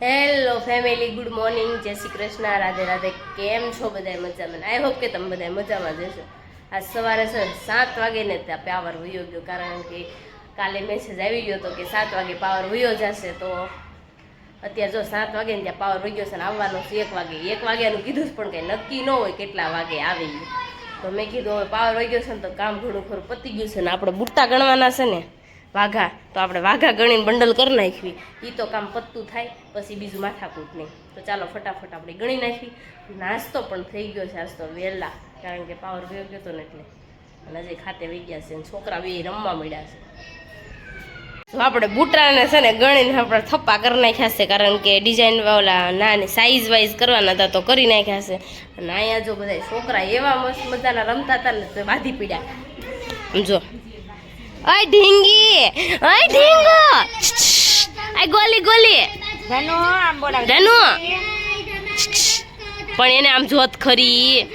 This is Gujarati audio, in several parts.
હેલો ફેમિલી, ગુડ મોર્નિંગ, જય શ્રી કૃષ્ણ, રાધે રાધે. કેમ છો બધા? મજામાં? આઈ હોપ કે તમે બધા મજામાં જશો. આજ સવારે છે 7 વાગે ને ત્યાં પાવર વયો ગયો, કારણ કે કાલે મેસેજ આવી ગયો હતો કે 7 વાગે પાવર વયો જશે. તો અત્યારે જો 7 વાગે ને ત્યાં પાવર વહી ગયો છે ને આવવાનો છે 1 વાગે. 1 વાગ્યાનું કીધું પણ કંઈ નક્કી ન હોય કેટલા વાગે આવે. તો મેં કીધું હવે પાવર વહી ગયો છે ને તો કામ ઘણું ખરું પતી ગયું છે ને આપણે બુટ્ટા ગણવાના છે ને વાઘા, તો આપણે વાઘા ગણીને બંડલ કરી નાખવી. એ તો કામ પત્તું થાય, પછી બીજું માથાકૂટ નહીં. તો ચાલો ફટાફટ આપણે ગણી નાખવી. નાસ્તો પણ થઈ ગયો છે આજ તો વહેલા, કારણ કે પાવર વયો ગયો હતો ને એટલે. અને હજી ખાતે વહી ગયા છે, છોકરા બે રમવા મળ્યા છે. તો આપણે બુટાને છે ને ગણીને આપણે થપ્પા કરી નાખ્યા છે, કારણ કે ડિઝાઇન વાળા નાની સાઇઝ વાઇઝ કરવાના હતા તો કરી નાખ્યા છે. અને અહીંયા જો બધા છોકરા એવા મસ્ત મજાના રમતા હતા ને તો બાંધી પીડ્યા. જો ઓય ઢીંગી, ઓય ઢીંગો, આ ગોલી ગોલી ધનુ, આમ બોલાવ ધનુ. પણ એને આમ જોત ખરી.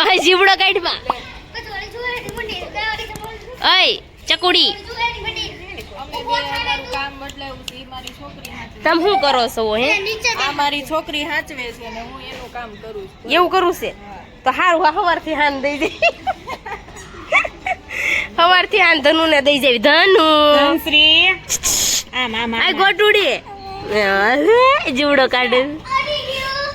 ઓય જીવડો કાઢવા, ઓય ચકુડી. તમે શું કરો છો? હે આ મારી છોકરી હાચવે છે ને હું એનું કામ કરું છું. એવું કરું છે તો સારું. સવારથી હાન દઈ દે, સવારથી હાન ધનુ ને દઈ જાવી. ધનુ શ્રી આમ આમ આ ગોટુડી જીવડો કાઢે.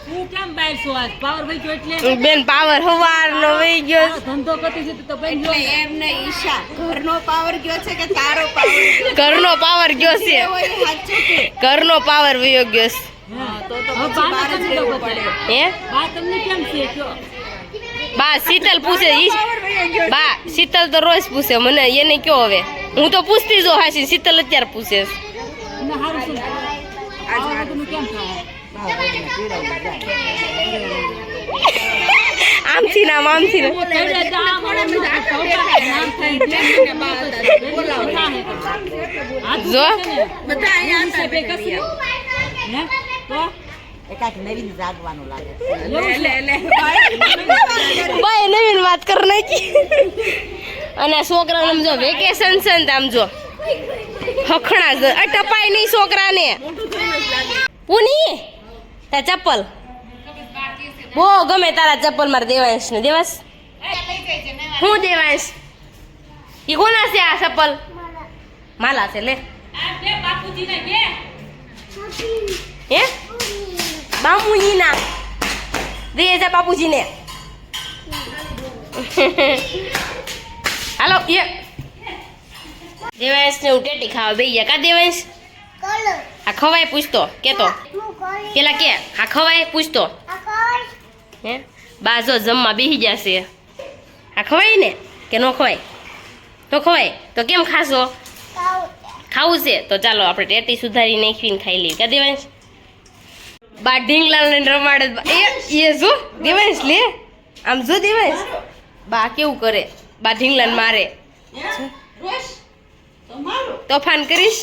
હું કેમ બહાર છું? આજ પાવર વહી ગયો એટલે બેન પાવર સવારનો વહી ગયો. ધંધો કરતી જતી તો બેન જો એમ ને ઈશા ઘરનો પાવર ગયો છે કે તારો પાવર? ઘરનો પાવર ગયો છે, સાચું કે ઘરનો પાવર વયો ગયો છે. હા તો પછી બહાર જ રહેવું પડે. હે બા તમને કેમ છે કયો? બા શીતલ પૂછે, બા શીતલ તો રોજ પૂછે મને, એને કયો હવે? હું તો પૂછતી જો હાસી, શીતલ અત્યારે પૂછે. ના હારું છે. આજ બધું કેમ થાય? આમથી નામ આમથી જો બધા અહીંયા બે કસી હે તો એકાક નવીન જાગવાનું લાગે. ભાઈ નવીન વાત કર નાખી. અને છોકરાને આમ જો વેકેશન છે ને આમ જો હખણા ટપાય નહીં છોકરાને. પુની તાર ચપ્પલ બહુ ગમે તારા ચપ્પલ મારે દેવાંશ ને. દેવાંશ હું દેવાંશ ઈ કોના છે આ ચપ્પલ? માલા છે. લે હે બાપુજી ના દે જા બાપુજી ને. હાલો એ દેવાંશ ને હું ટેટી ખાવા બેસી ગયા. કા દેવાંશ આ ખવાય પૂછતો કેતો પેલા કે આ ખવાય પૂછતો હે? બા જો જમવા બેસી જશે. આ ખવાય ને કે ન ખવાય? તો ખવાય તો કેમ ખાશો? ખાવું છે તો ચાલો આપણે ટેટી સુધારી નાખીને ખાઈ લઈએ. કા દેવાંશ? બા ઢીંગલાલ ને રમાડે. એ જો દેવાંશ લે આમ જો દેવાંશ બા કેવું કરે. બા ઢીંગલાને મારે. તોફાન કરીશ?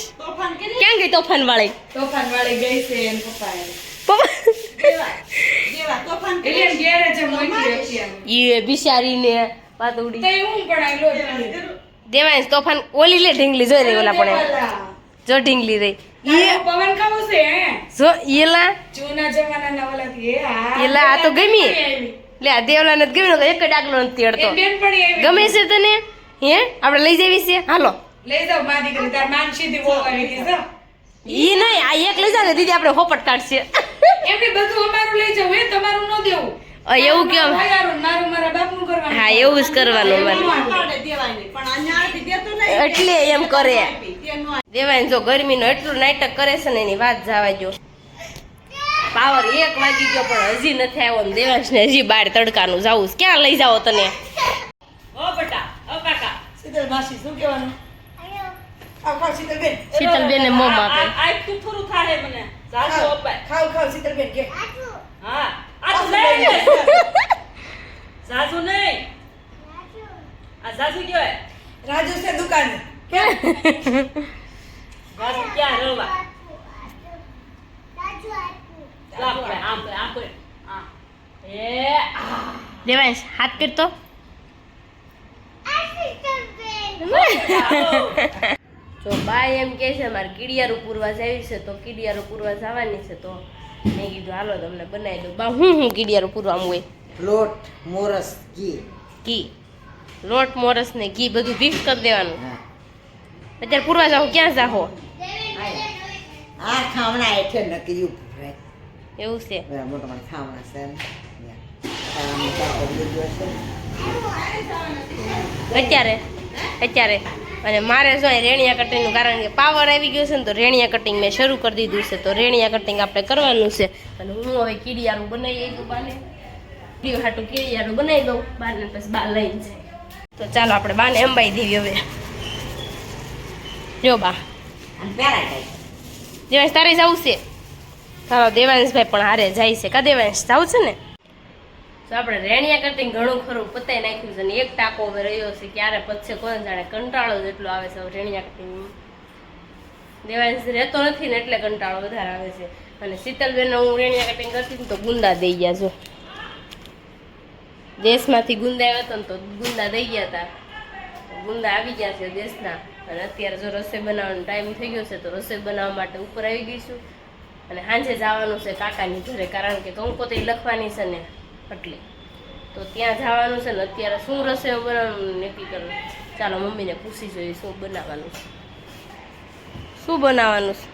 ક્યાં ગઈ તોફાન વાળી? તોફાન વાળી ગઈ છે એન પપ્પાએ. એ બિચારીને પાતોડી દેવાય. તોફાન ઓલી લે ઢીંગલી જોઈ રહી ઓલા પણ જો ઢીંગલી રહી પવન ખાવું છે હે જો એલા જૂના જમાનાના ઓલાથી એલા આ તો ગમી. લે આ દેવલા ને ગમી ને એક ડાકલો નથી અડતો. ગમે છે તને? હે આપણે લઈ જવી છે? હાલો લઈ જાવ માં દીકરી તાર માન સીધી બોલાવી દીધો. ઈ નહીં આ એક લઈ જાવ ને દીદી આપણે હોપટ કાઢશે. એમને બધું અમારું લઈ જાવ હે, તમારું ન દેવું. એવું કેમ? મારું મારા બાપનું કરવાનું. હા એવું જ કરવાનું એટલે એમ કરે. દેવાય જો ગરમીનો એટલું નાટક કરે છે ને એની વાત જવા દો. પાવર 1 વાગી ગયો પણ હજી નથી આવ્યો ને દેવાંશ ને હજી બહાર તડકાનું જાવું. ક્યાં લઈ જાઓ તને? ઓ બટા ઓ કાકા શીતલ માસી શું કહેવાનું? ખાવ શીતલબેન. શીતલબેન ને મોમ આપે. આ તું થોડું ખાહે મને જાજો અપાય. ખાવ શીતલબેન કે હા આ તો લઈ જાજો નહીં. આ જાજો કયો હે? રાજુ છે દુકાને. કે જાજો ક્યાં રવા? જાજો આમ આ એ દેવાંશ હાથ કરતો. જો બા એમ કહે છે મારે કીડિયારું પૂરવા જવી છે તો કીડિયારું પૂરવા જવાની છે તો મેં કીધું હાલો તમને બનાવી દઉં બા હું કીડિયારું પૂરવાનું હોય લોટ મોરસ ઘી ઘી લોટ મોરસ ને ઘી બધું મિક્સ કરી દેવાનું હા અત્યારે પૂરવા જાઓ ક્યાં જાઓ આ ખામણા હેઠે નક્કી ઉભરાય એવું છે મોટા મોટા ખામણા છે ને આમ ચાકો લીધો છે અત્યારે અત્યારે અને મારે શું અહીં રેણિયા કટિંગનું કારણ કે પાવર આવી ગયો છે ને તો રેણિયા કટિંગ મેં શરૂ કરી દીધું છે તો રેણિયા કટિંગ આપણે કરવાનું છે અને હું હવે કીડિયારું બનાવી દઉં બાને હાટું કીડિયારું બનાવી દઉં બારને પછી બા લઈને છે તો ચાલો આપણે બાને અંબાઈ દેવી હવે જો બા અને પેલા જાય દેવાંશ તારે જવું છે ચાલો દેવાંશભાઈ પણ હારે જાય છે કા દેવાંશ જવું છે ને તો આપણે રેણિયા કટિંગ ઘણું ખરું પતાઈ નાખ્યું છે ને એક ટાંકો હવે રહ્યો છે ક્યારે પછી કોણ જાણે કંટાળો જેટલો આવે છે રેણિયા કટિંગ દેવાંશ રહેતો નથી ને એટલે કંટાળો વધારે આવે છે અને શીતલબેન હું રેણિયા કટિંગ કરતી ને તો ગુંદા દઈ ગયા છો દેશમાંથી ગુંદા આવ્યા હતા ને તો ગુંદા દઈ ગયા હતા ગુંદા આવી ગયા છે દેશના અને અત્યારે જો રસોઈ બનાવવાનો ટાઈમ થઈ ગયો છે તો રસોઈ બનાવવા માટે ઉપર આવી ગઈશું અને સાંજે જવાનું છે કાકાની ઘરે કારણ કે કંકોત્રી લખવાની છે ને એટલે તો ત્યાં જવાનું છે ને અત્યારે શું રસોઈ બનાવવાનું નક્કી કરવું ચાલો મમ્મીને પૂછી જોઈએ શું બનાવવાનું છે શું બનાવવાનું છે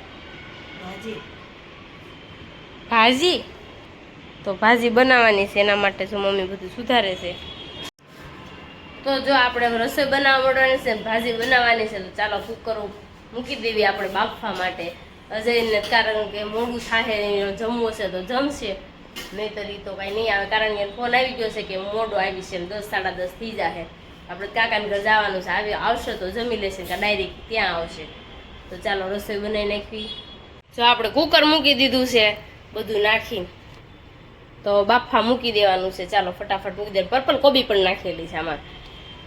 ભાજી ભાજી તો ભાજી બનાવવાની છે એના માટે જો મમ્મી બધું સુધારે છે તો જો આપણે રસોઈ બનાવવા માંડવાની છે ભાજી બનાવવાની છે તો ચાલો કુકર મૂકી દેવી આપણે બાફવા માટે અજયને કારણ કે મોડું થાય જમવું છે તો જમશે નહીંતર તો કાંઈ નહીં આવે કારણ કે ફોન આવી ગયો છે કે મોડું આવી છે 10 સાડા 10 થઈ જશે આપણે કાકાને ઘર જવાનું છે આવશે તો જમી લેશે કે ડાયરેક્ટ ત્યાં આવશે તો ચાલો રસોઈ બનાવી નાખવી જો આપણે કુકર મૂકી દીધું છે બધું નાખીને તો બાફા મૂકી દેવાનું છે ચાલો ફટાફટ મૂકી દે પર્પલ કોબી પણ નાખેલી છે આમાં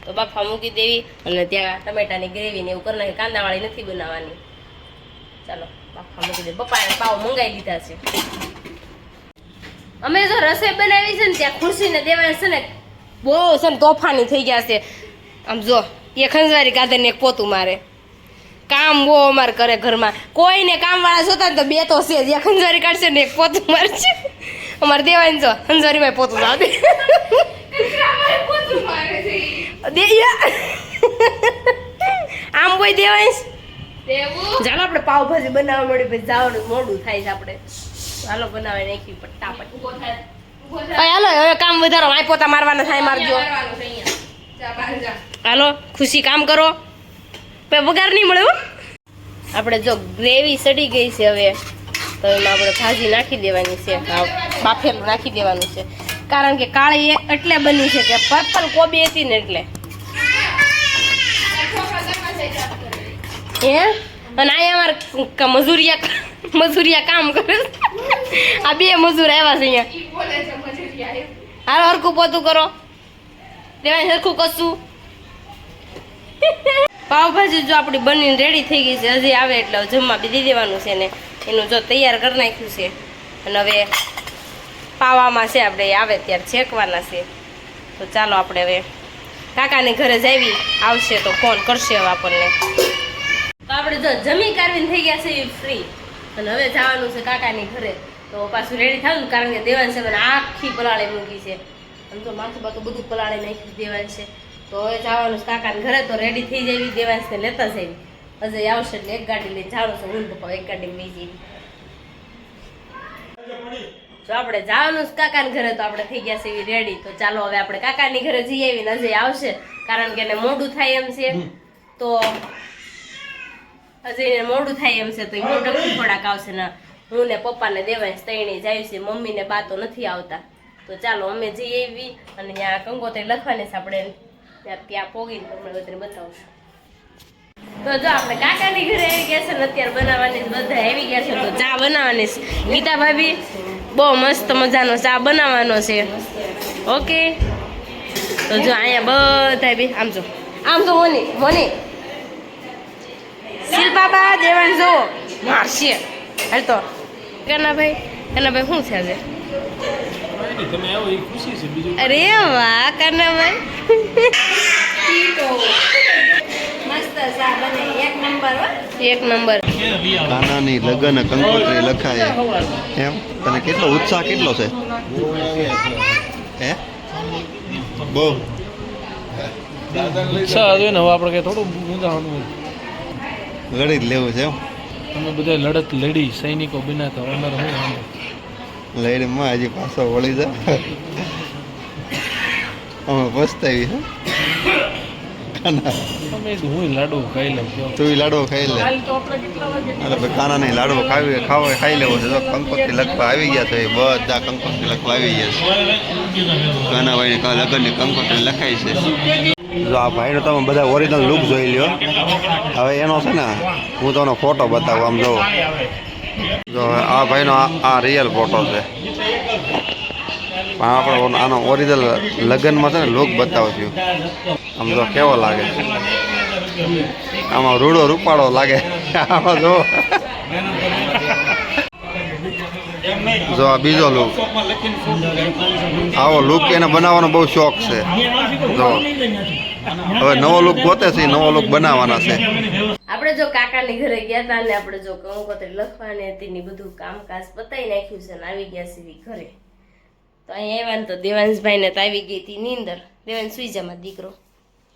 તો બાફા મૂકી દેવી અને ત્યાં ટમેટાની ગ્રેવી ને એવું કરી નાખી કાંદાવાળી નથી બનાવવાની ચાલો બાફા મૂકી દે પપ્પાએ પાવ મંગાવી દીધા છે અમે જો રસોઈ બનાવી છે ને ત્યાં ખુરશીને દેવાય છે ને બહુ છે ને તોફાની થઈ ગયા છે આમ જો એ ખંજવારી કાઢે ને એક પોતું મારે કામ બહુ અમારે કરે ઘરમાં કોઈને કામવાળા જોતા ને તો બે તો છે જે ખંજવારી કાઢશે ને એક પોતું મારશે અમારે દેવાય જો ખંજવારીમાં પોતું લાવ દે આમ કોઈ દેવાય ચાલો આપણે પાવભાજી બનાવવા મળી પછી જવાનું મોડું થાય છે આપણે હાલો બનાવી નાખી ફટાફટ હાલો હવે કામ વધારો માય પોતા મારવાના થાય મારજો હાલો ખુશી કામ કરો પગાર નહીં મળે આપણે જો ગ્રેવી સડી ગઈ છે હવે તો એમાં આપણે ભાજી નાખી દેવાની છે બાફેલું નાખી દેવાનું છે કારણ કે કાળી એટલે બની છે કે પર્પલ કોબી હતી ને એટલે હે અને અહીંયા અમારે મજૂરિયા કામ કરે આ બે મજૂર આવ્યા છે અહીંયા હાલો હરખું પોતું કરો દેવાય હરખું કશું પાવભાજી જો આપણી બનીને રેડી થઈ ગઈ છે હજી આવે એટલે જમવા બી દઈ દેવાનું છે ને એનું જો તૈયાર કરી નાખ્યું છે અને હવે પાવામાં છે આપણે આવે ત્યારે શેકવાના છે તો ચાલો આપણે હવે કાકાને ઘરે જાવી આવશે તો ફોન કરશે હવે આપણને તો આપણે જો જમી કાઢવીને થઈ ગયા છે ફ્રી અને હવે જવાનું છે કાકાની ઘરે તો પાછું રેડી થયું ને કારણ કે દેવાન છે મને આખી પલાળી મૂકી છે આમ તો માથું બાથું બધું પલાળી નાખ્યું દેવાન છે તો હવે જવાનું છે કાકાને ઘરે તો રેડી થઈ જવી દેવાંશને લેતા જવી અજય આવશે એટલે એક ગાડી લઈને જવાનું છે હું પપ્પા એક ગાડી લઈ જઈ જો આપણે જવાનું છે કાકાને ઘરે તો આપણે થઈ ગયા છે એવી રેડી તો ચાલો હવે આપણે કાકાની ઘરે જઈ આવીને અજય આવશે કારણ કે એને મોડું થાય એમ છે તો અજયને મોડું થાય એમ છે તો એ મોઢું થોડાક આવશે ને હું ને પપ્પાને દેવાંશ તૈણી જાય છે મમ્મીને બા તો નથી આવતા તો ચાલો અમે જઈ આવી અને ત્યાં કંકોત્રી લખવાની છે આપણે ત્યાં પોગીને તમને બધાને બતાવશું તો જો આપણે કાકાની ઘરે આવી ગયા છે ને અત્યારે બનાવવાની બધા આવી ગયા છે તો ચા બનાવવાની છે ગીતા ભાભી બહુ મસ્ત મજાનો ચા બનાવવાનો છે ઓકે તો જો અહીંયા બધા બી આમ જો મોની શિલ્પાબા દેવાન જો મારશે હાલ તો કનાભાઈ શું છે આજે અરે વાહ કનાભાઈ મસ્ત એક નંબર. કાનાની લગ્ન કંકોત્રી લખાય એમ તને કેટલો ઉત્સાહ કેટલો છે હે બહુ ઉત્સાહ જોઈએ ને હવે આપણે કઈ થોડું ઊંધાવાનું લડી જ લેવું છે એમ તમે બધા લડત લડી સૈનિકો બિના તો અમારે શું વાંધો લડીમાં હજી પાછો વળી જાય અમે પસ્તાવી હે કાના તમે હું લાડુ ખાઈ લઉં કયો તું લાડવો ખાઈ લે કાલ તો આપણે કેટલા વાગે અરે ભાઈ કાના નહીં લાડવો ખાઈ લેવો છે તો કંકોત્રી લખવા આવી ગયા છે બધા કંકોત્રી લખવા આવી ગયા છે કાનાભાઈને લગ્નની કંકોત્રી લખાય છે જો આ ભાઈનો તમે બધા ઓરિજિનલ લુક જોઈ લ્યો હવે એનો છે ને હું તમને ફોટો બતાવું આમ જો જો આ ભાઈનો આ રિયલ ફોટો છે પણ આપણે આનો ઓરિજિનલ લગ્નમાં છે ને લુક બતાવું છું આમ જો કેવો લાગે આમાં રૂડો રૂપાળો લાગે આમાં જો આ બીજો લુક આવો લુક એને બનાવવાનો બહુ શોખ છે જો હવે નવો લુક ગોતે છે નવો લુક બનાવવાના છે આપણે જો કાકાની ઘરે ગયા હતા ને આપણે જો કંકોત્રી લખવાની હતી ને બધું કામકાજ પતાઈ નાખ્યું છે ને આવી ગયા સીધી ઘરે તો અહીંયા આવ્યા ને તો દેવાંશભાઈ ને તો આવી ગઈ હતી નીંદર. દેવાંશ સુઈ જામાં દીકરો.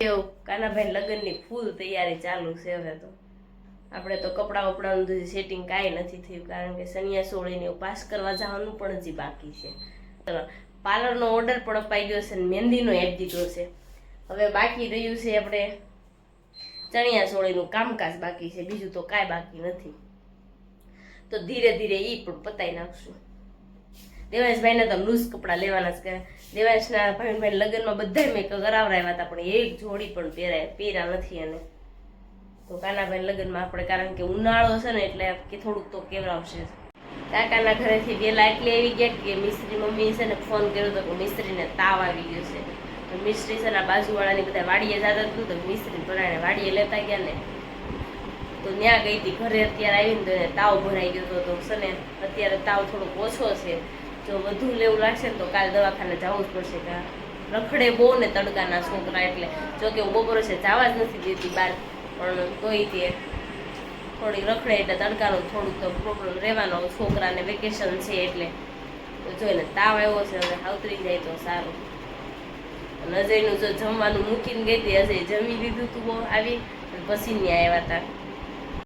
એવું કાનાભાઈ લગ્નની ફૂલ તૈયારી ચાલુ છે હવે તો. આપણે તો કપડાં વપડાનું સેટિંગ કાંઈ નથી થયું કારણ કે સનિયા સોળીને પાસ કરવા જવાનું પણ હજી બાકી છે. પાર્લરનો ઓર્ડર પણ અપાઈ ગયો છે ને મહેંદીનો આપી દીધો છે. હવે બાકી રહ્યું છે આપણે ચણિયા ચોળીનું કામકાજ બાકી છે, બીજું તો કાંઈ બાકી નથી. તો ધીરે ધીરે એ પણ પતાઈ નાખશું. દેવાંશભાઈને તો લૂઝ કપડાં લેવાના છે. દેવાંશના ભાઈ લગ્નમાં બધા મેં કરાવરાવ્યા હતા પણ એક જોડી પણ પહેર્યા નથી. અને તો કાનાભાઈ લગ્નમાં આપણે કારણ કે ઉનાળો છે ને એટલે કે થોડુંક તો કેવરાવશે. કાકાના ઘરેથી વેલા એટલે આવી ગયા કે મિસ્ત્રી મમ્મી છે ને ફોન કર્યો હતો કે મિસ્ત્રીને તાવ આવી ગયો છે. તો મિસ્ત્રી છે ને બાજુવાળાની બધા વાડીએ જતા હતું તો મિસ્ત્રી ભરાણે વાડીએ લેતા ગયા ને તો ત્યાં ગઈ હતી. ઘરે અત્યારે આવીને તો એને તાવ ભરાઈ ગયો હતો. તો છે ને અત્યારે તાવ થોડોક ઓછો છે. જો વધુ લેવું લાગશે ને તો કાલે દવાખાને જવું જ પડશે. રખડે બહુ ને તડકાના છોકરા એટલે જોકે હું બપોરે છે જવા જ નથી દેતી બહાર પણ તોય તે થોડી રખડે એટલે તડકાનું થોડુંક તો પ્રોબ્લેમ રહેવાનો. છોકરાને વેકેશન છે એટલે જોઈને તાવ આવ્યો છે હવે આવતરી જાય તો સારું. અજયનું જો જમવાનું મૂકીને ગઈ હતી અજય જમી લીધું તું આવી પછી ત્યાં આવ્યા હતા.